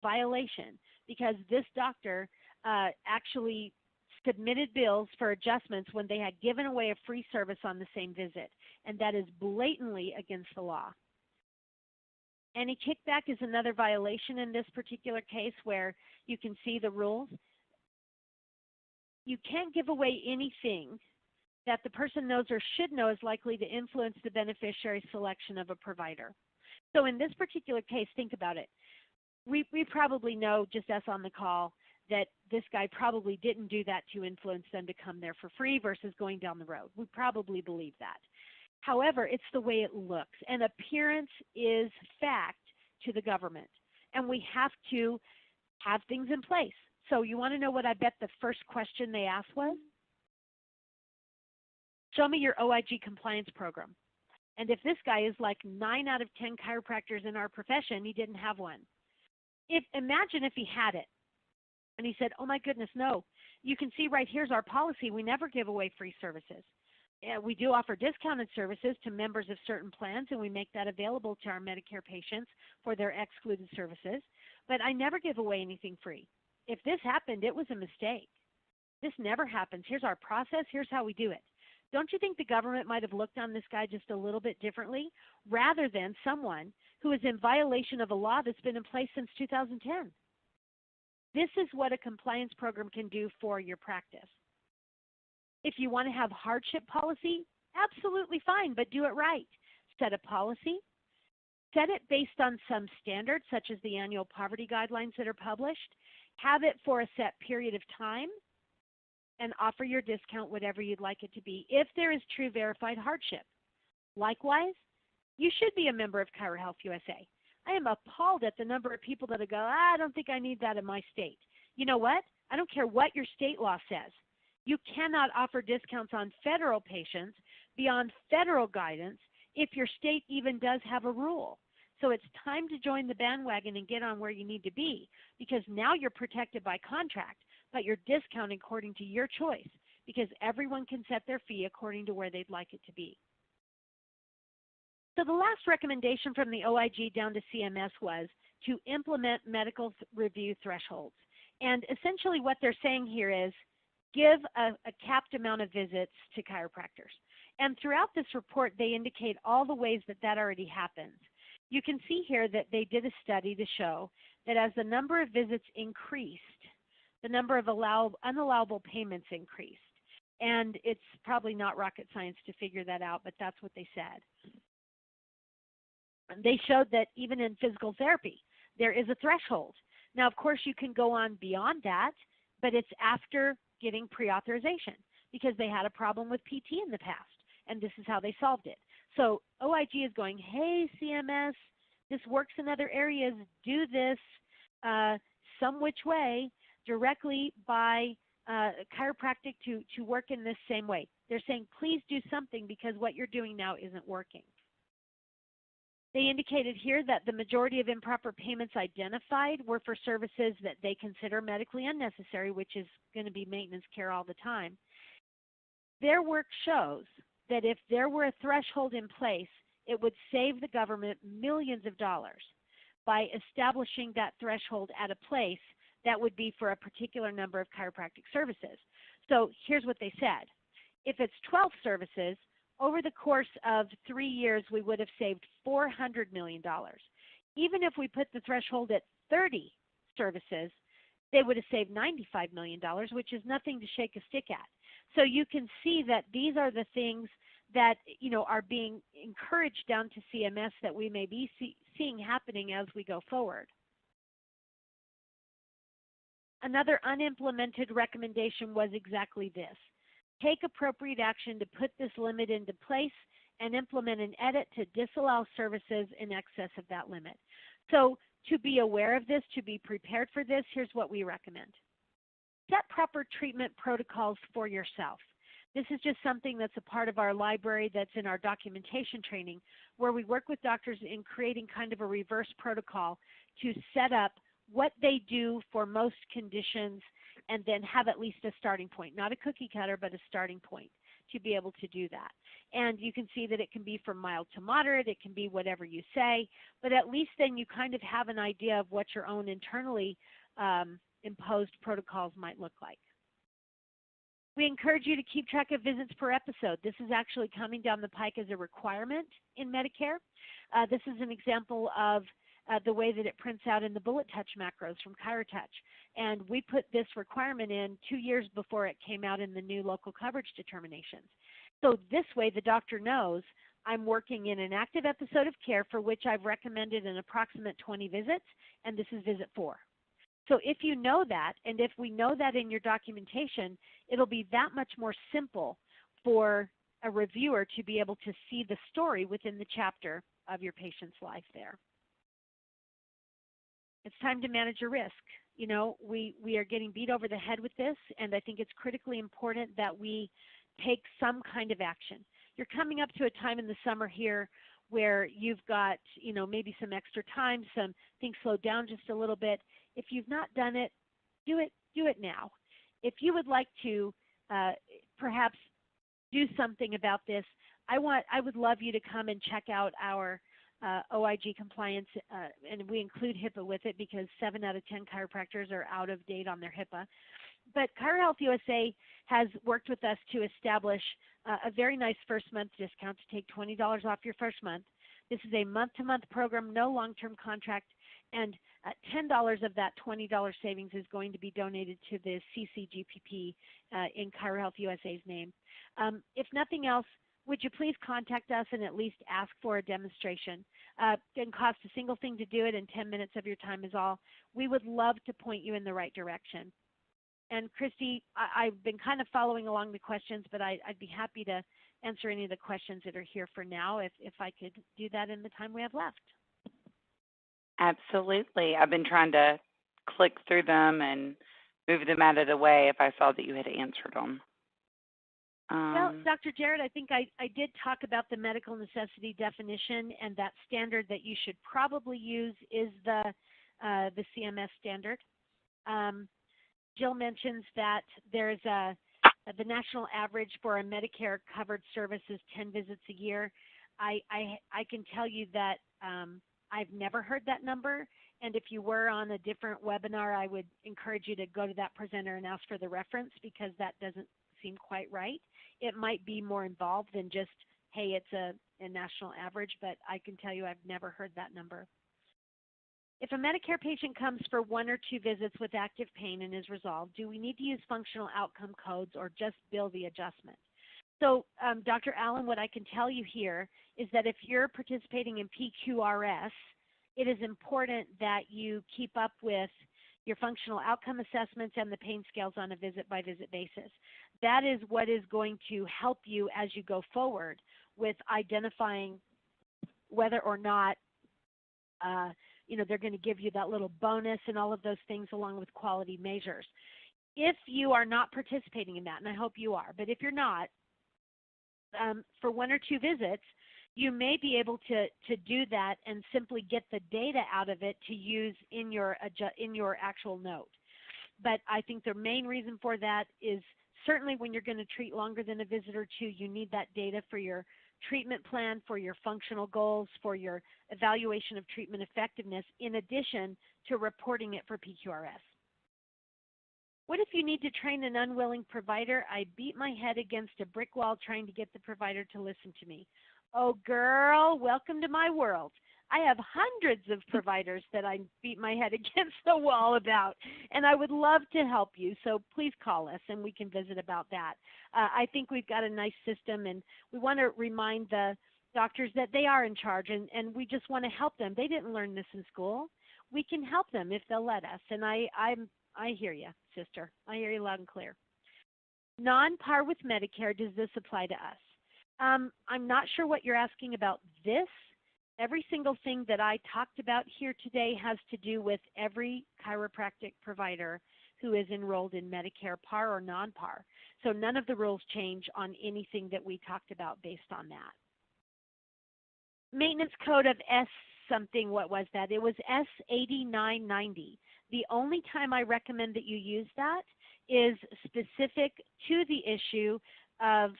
violation because this doctor actually submitted bills for adjustments when they had given away a free service on the same visit, and that is blatantly against the law. Any kickback is another violation in this particular case where you can see the rules. You can't give away anything that the person knows or should know is likely to influence the beneficiary's selection of a provider. So in this particular case, think about it. We probably know, just us on the call, that this guy probably didn't do that to influence them to come there for free versus going down the road. We probably believe that. However, it's the way it looks, and appearance is fact to the government, and we have to have things in place. So you want to know what I bet the first question they asked was? Show me your OIG compliance program. And if this guy is like 9 out of 10 chiropractors in our profession, he didn't have one. Imagine if he had it, and he said, oh my goodness, no. You can see right here's our policy. We never give away free services. We do offer discounted services to members of certain plans, and we make that available to our Medicare patients for their excluded services. But I never give away anything free. If this happened, it was a mistake. This never happens. Here's our process. Here's how we do it. Don't you think the government might have looked on this guy just a little bit differently rather than someone who is in violation of a law that's been in place since 2010? This is what a compliance program can do for your practice. If you want to have hardship policy, absolutely fine, but do it right. Set a policy. Set it based on some standards, such as the annual poverty guidelines that are published. Have it for a set period of time, and offer your discount whatever you'd like it to be if there is true verified hardship. Likewise, you should be a member of ChiroHealthUSA. I am appalled at the number of people that go, I don't think I need that in my state. You know what? I don't care what your state law says. You cannot offer discounts on federal patients beyond federal guidance if your state even does have a rule. So it's time to join the bandwagon and get on where you need to be, because now you're protected by contract, but you're discounting according to your choice, because everyone can set their fee according to where they'd like it to be. So the last recommendation from the OIG down to CMS was to implement medical review thresholds. And essentially what they're saying here is give a capped amount of visits to chiropractors. And throughout this report, they indicate all the ways that that already happens. You can see here that they did a study to show that as the number of visits increased, the number of unallowable payments increased. And it's probably not rocket science to figure that out, but that's what they said. They showed that even in physical therapy, there is a threshold. Now, of course, you can go on beyond that, but it's after getting pre-authorization, because they had a problem with PT in the past, and this is how they solved it. So OIG is going, hey, CMS, this works in other areas. Do this some which way directly by chiropractic to work in this same way. They're saying, please do something because what you're doing now isn't working. They indicated here that the majority of improper payments identified were for services that they consider medically unnecessary, which is going to be maintenance care all the time. Their work shows that if there were a threshold in place, it would save the government millions of dollars by establishing that threshold at a place that would be for a particular number of chiropractic services. So here's what they said. If it's 12 services, over the course of 3 years, we would have saved $400 million. Even if we put the threshold at 30 services, they would have saved $95 million, which is nothing to shake a stick at. So you can see that these are the things that are being encouraged down to CMS that we may be seeing happening as we go forward. Another unimplemented recommendation was exactly this. Take appropriate action to put this limit into place and implement an edit to disallow services in excess of that limit. So to be aware of this, to be prepared for this, here's what we recommend. Set proper treatment protocols for yourself. This is just something that's a part of our library that's in our documentation training, where we work with doctors in creating kind of a reverse protocol to set up what they do for most conditions and then have at least a starting point, not a cookie cutter, but a starting point to be able to do that. And you can see that it can be from mild to moderate, it can be whatever you say, but at least then you kind of have an idea of what your own internally imposed protocols might look like. We encourage you to keep track of visits per episode. This is actually coming down the pike as a requirement in Medicare. This is an example of the way that it prints out in the bullet touch macros from ChiroTouch. And we put this requirement in 2 years before it came out in the new local coverage determinations. So this way the doctor knows I'm working in an active episode of care for which I've recommended an approximate 20 visits, and this is visit 4. So if you know that, and if we know that in your documentation, it'll be that much more simple for a reviewer to be able to see the story within the chapter of your patient's life there. It's time to manage your risk. You know, we are getting beat over the head with this, and I think it's critically important that we take some kind of action. You're coming up to a time in the summer here where you've got, maybe some extra time, some things slow down just a little bit. If you've not done it, do it now. If you would like to perhaps do something about this, I would love you to come and check out our OIG compliance, and we include HIPAA with it because 7 out of 10 chiropractors are out of date on their HIPAA. But ChiroHealthUSA has worked with us to establish a very nice first month discount to take $20 off your first month. This is a month-to-month program, no long-term contract, and $10 of that $20 savings is going to be donated to the CCGPP in ChiroHealthUSA's name. If nothing else, would you please contact us and at least ask for a demonstration? It doesn't cost a single thing to do it, and 10 minutes of your time is all. We would love to point you in the right direction. And Christy, I've been kind of following along the questions, but I'd be happy to answer any of the questions that are here for now if I could do that in the time we have left. Absolutely. I've been trying to click through them and move them out of the way if I saw that you had answered them. Well, Dr. Jarrett, I think I did talk about the medical necessity definition, and that standard that you should probably use is the CMS standard. Jill mentions that there's the national average for a Medicare covered service is 10 visits a year. I can tell you that I've never heard that number, and if you were on a different webinar, I would encourage you to go to that presenter and ask for the reference because that doesn't seem quite right. It might be more involved than just, hey, it's a national average, but I can tell you I've never heard that number. If a Medicare patient comes for 1 or 2 visits with active pain and is resolved, do we need to use functional outcome codes or just bill the adjustment? So, Dr. Allen, what I can tell you here is that if you're participating in PQRS, it is important that you keep up with your functional outcome assessments and the pain scales on a visit-by-visit basis. That is what is going to help you as you go forward with identifying whether or not they're going to give you that little bonus and all of those things along with quality measures. If you are not participating in that, and I hope you are, but if you're not, for 1 or 2 visits, you may be able to do that and simply get the data out of it to use in your actual note. But I think the main reason for that is certainly when you're going to treat longer than a visit or 2, you need that data for your treatment plan, for your functional goals, for your evaluation of treatment effectiveness, in addition to reporting it for PQRS. What if you need to train an unwilling provider? I beat my head against a brick wall trying to get the provider to listen to me. Oh, girl, welcome to my world. I have hundreds of providers that I beat my head against the wall about, and I would love to help you. So please call us, and we can visit about that. I think we've got a nice system, and we want to remind the doctors that they are in charge, and we just want to help them. They didn't learn this in school. We can help them if they'll let us. And I hear you, sister. I hear you loud and clear. Non-par with Medicare, does this apply to us? I'm not sure what you're asking about this. Every single thing that I talked about here today has to do with every chiropractic provider who is enrolled in Medicare par or non-par. So none of the rules change on anything that we talked about based on that. Maintenance code of S something, what was that? It was S8990. The only time I recommend that you use that is specific to the issue of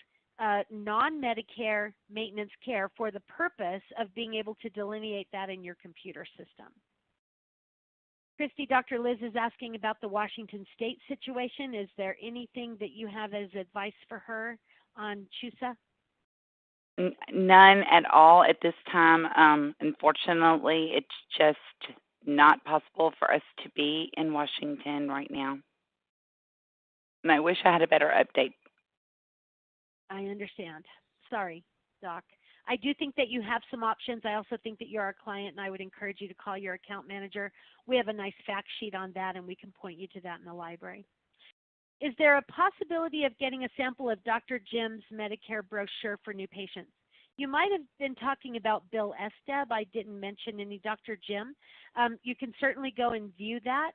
non-Medicare maintenance care for the purpose of being able to delineate that in your computer system. Christy, Dr. Liz is asking about the Washington State situation. Is there anything that you have as advice for her on CHUSA? None at all at this time. Unfortunately, it's just not possible for us to be in Washington right now. And I wish I had a better update. I understand. Sorry, Doc. I do think that you have some options. I also think that you're our client, and I would encourage you to call your account manager. We have a nice fact sheet on that, and we can point you to that in the library. Is there a possibility of getting a sample of Dr. Jim's Medicare brochure for new patients? You might have been talking about Bill Esteb. I didn't mention any Dr. Jim. You can certainly go and view that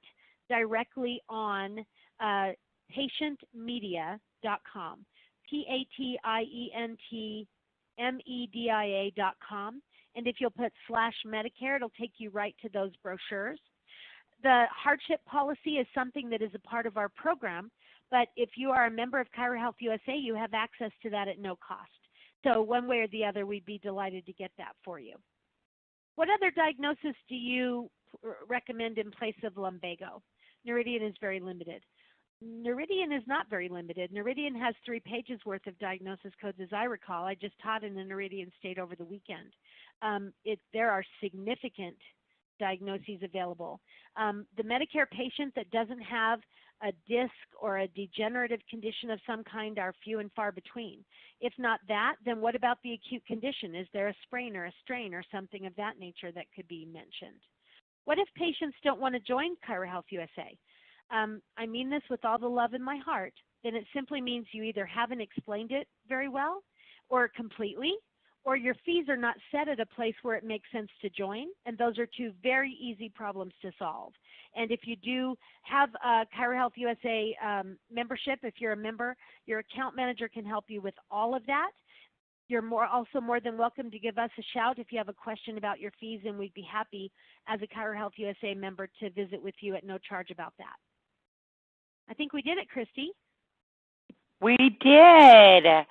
directly on patientmedia.com. patientmedia.com. And if you'll put /Medicare, it'll take you right to those brochures. The hardship policy is something that is a part of our program, but if you are a member of ChiroHealthUSA, you have access to that at no cost. So one way or the other, we'd be delighted to get that for you. What other diagnosis do you recommend in place of lumbago? Noridian is very limited. Noridian is not very limited. Noridian has 3 pages worth of diagnosis codes, as I recall. I just taught in the Noridian state over the weekend. There are significant diagnoses available. The Medicare patient that doesn't have a disc or a degenerative condition of some kind are few and far between. If not that, then what about the acute condition? Is there a sprain or a strain or something of that nature that could be mentioned? What if patients don't want to join ChiroHealthUSA? I mean this with all the love in my heart. Then it simply means you either haven't explained it very well or completely, or your fees are not set at a place where it makes sense to join, and those are 2 very easy problems to solve. And if you do have a ChiroHealthUSA membership, if you're a member, your account manager can help you with all of that. You're also more than welcome to give us a shout if you have a question about your fees, and we'd be happy as a ChiroHealthUSA member to visit with you at no charge about that. I think we did it, Christy. We did.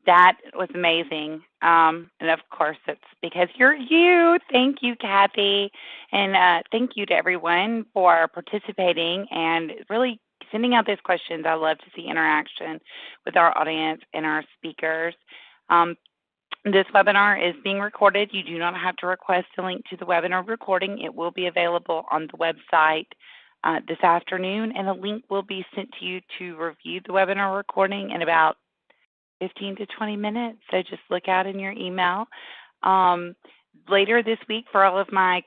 That was amazing. And of course, it's because you're you. Thank you, Kathy. And thank you to everyone for participating and really sending out these questions. I love to see interaction with our audience and our speakers. This webinar is being recorded. You do not have to request a link to the webinar recording. It will be available on the website this afternoon, and a link will be sent to you to review the webinar recording in about 15 to 20 minutes, so just look out in your email. Later this week, for all of my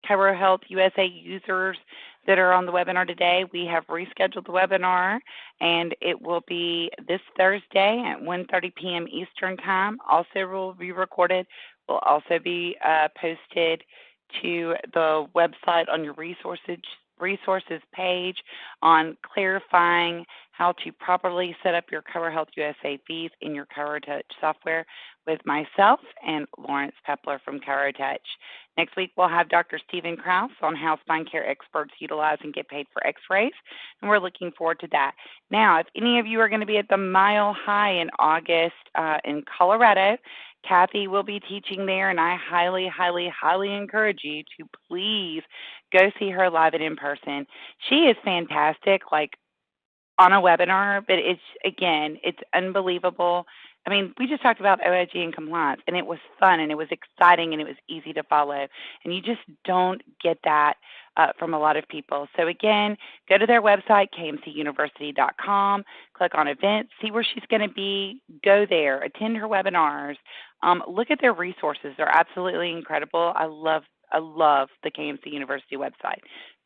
ChiroHealthUSA users that are on the webinar today, we have rescheduled the webinar, and it will be this Thursday at 1:30 p.m. Eastern Time. Also will be recorded, will also be posted to the website on your resources page on clarifying how to properly set up your ChiroHealthUSA fees in your ChiroTouch software with myself and Lawrence Pepler from ChiroTouch. Next week, we'll have Dr. Stephen Krause on how spine care experts utilize and get paid for x-rays, and we're looking forward to that. Now, if any of you are going to be at the Mile High in August in Colorado, Kathy will be teaching there, and I highly, highly, highly encourage you to please go see her live and in person. She is fantastic, like on a webinar, but it's unbelievable I mean, we just talked about OIG and compliance, and it was fun, and it was exciting, and it was easy to follow. And you just don't get that from a lot of people. So again, go to their website, kmcuniversity.com, click on events, see where she's going to be, go there, attend her webinars, look at their resources. They're absolutely incredible. I love the KMC University website.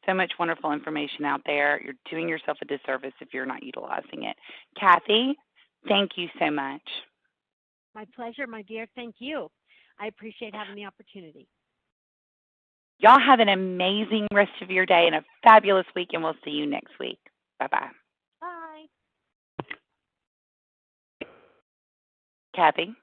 So much wonderful information out there. You're doing yourself a disservice if you're not utilizing it. Kathy, thank you so much. My pleasure, my dear. Thank you. I appreciate having the opportunity. Y'all have an amazing rest of your day and a fabulous week, and we'll see you next week. Bye-bye. Bye. Kathy?